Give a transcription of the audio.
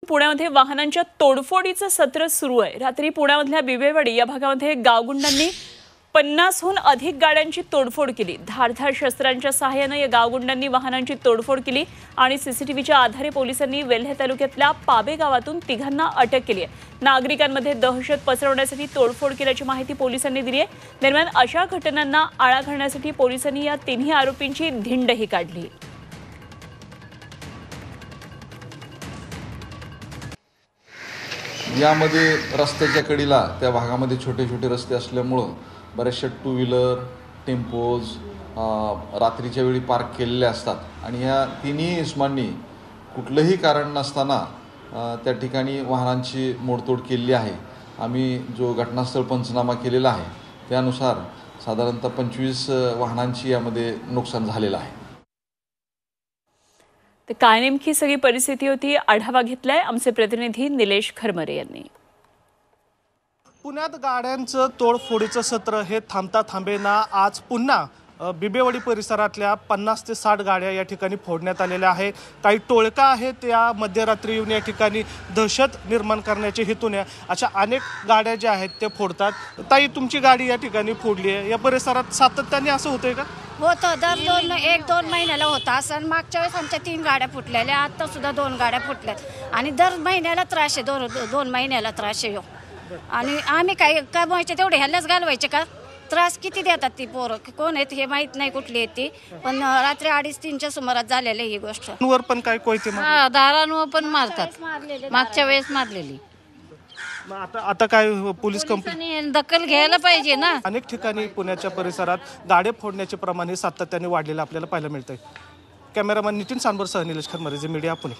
पुण्यामध्ये वाहनांच्या तोडफोडीचं सत्र सुरू आहे। रात्री पुण्यामधल्या बिबेवाडी या भागामध्ये गावगुंडांनी 50हून अधिक गाड्यांची तोडफोड केली। धारधार शस्त्रांच्या सहाय्याने या गावगुंडांनी वाहनांची तोडफोड केली आणि सीसीटीव्हीच्या आधारे पोलिसांनी वेल्हे तालुक्यातल्या पाबे गावातून तिघांना अटक केली आहे। नागरिकांमध्ये दहशत पसरवण्यासाठी तोडफोड केल्याची माहिती पोलिसांनी दिली आहे। दरम्यान अशा घटनांना आळा घालण्यासाठी पोलिसांनी या तिन्ही आरोपींची धिंडही काढली। यामध्ये रस्त्याच्या कडेला त्या भागामध्ये छोटे छोटे रस्ते असल्यामुळं बरेचशा टू व्हीलर टेम्पोज रात्रीच्या वेळी पार्क केलेले असतात आणि या तिन्ही इस्मांनी कुठलंही कारण नसताना त्या ठिकाणी वाहनांची मोडतोड केलेली आहे। आम्ही जो घटनास्थळ पंचनामा केलेला आहे त्यानुसार साधारणतः 25 वाहनांची यामध्ये नुकसान झालेलं आहे। तर काय नेमकी सगळी परिस्थिती होती, आढावा घेतलाय आमचे प्रतिनिधी निलेश खरमरे यांनी। पुण्यात गाड्यांचं तोडफोडीचं सत्र हे थांबता थांबेना आज पुन्हा बिबेवाडी परिसरातल्या 50 ते 60 गाड्या या ठिकाणी फोडण्यात आलेल्या आहे। काही टोळका आहेत या मध्यरात्री येऊन या ठिकाणी दहशत निर्माण करण्याच्या हेतूने अशा अनेक गाड्या ज्या आहेत ते फोडतात। ताई, तुमची गाडी या ठिकाणी फोडली आहे, या परिसरात सातत्याने असं होतंय का? होतं, दर 1-2 महिन्याला होतं असं। मागच्या वेळेस आमच्या 3 गाड्या फुटलेल्या, आता सुद्धा 2 गाड्या फुटल्यात आणि दर महिन्याला त्रास आहे, 2 महिन्याला त्रास आहे। आणि आम्ही काय कमवायचे तेवढे ह्यालाच घालवायचे का? त्रास किती देतात ती पोरं, कोण आहेत हे माहित नाही कुठली आहेत ती, पण रात्री 2:30-3च्या सुमारात झालेली ही गोष्ट। वर पण काय कोयते दारांवर पण मारतात, मागच्या वेळेस मारलेली। आता काय पोलीस कंपनी दखल घ्यायला पाहिजे ना। अनेक ठिकाणी पुण्याच्या परिसरात गाड्या फोडण्याचे प्रमाण हे सातत्याने वाढलेलं आपल्याला पाहायला मिळतंय। कॅमेरामॅन नितीन सांबरसह निलेश खरमरे, मीडिया पुणे।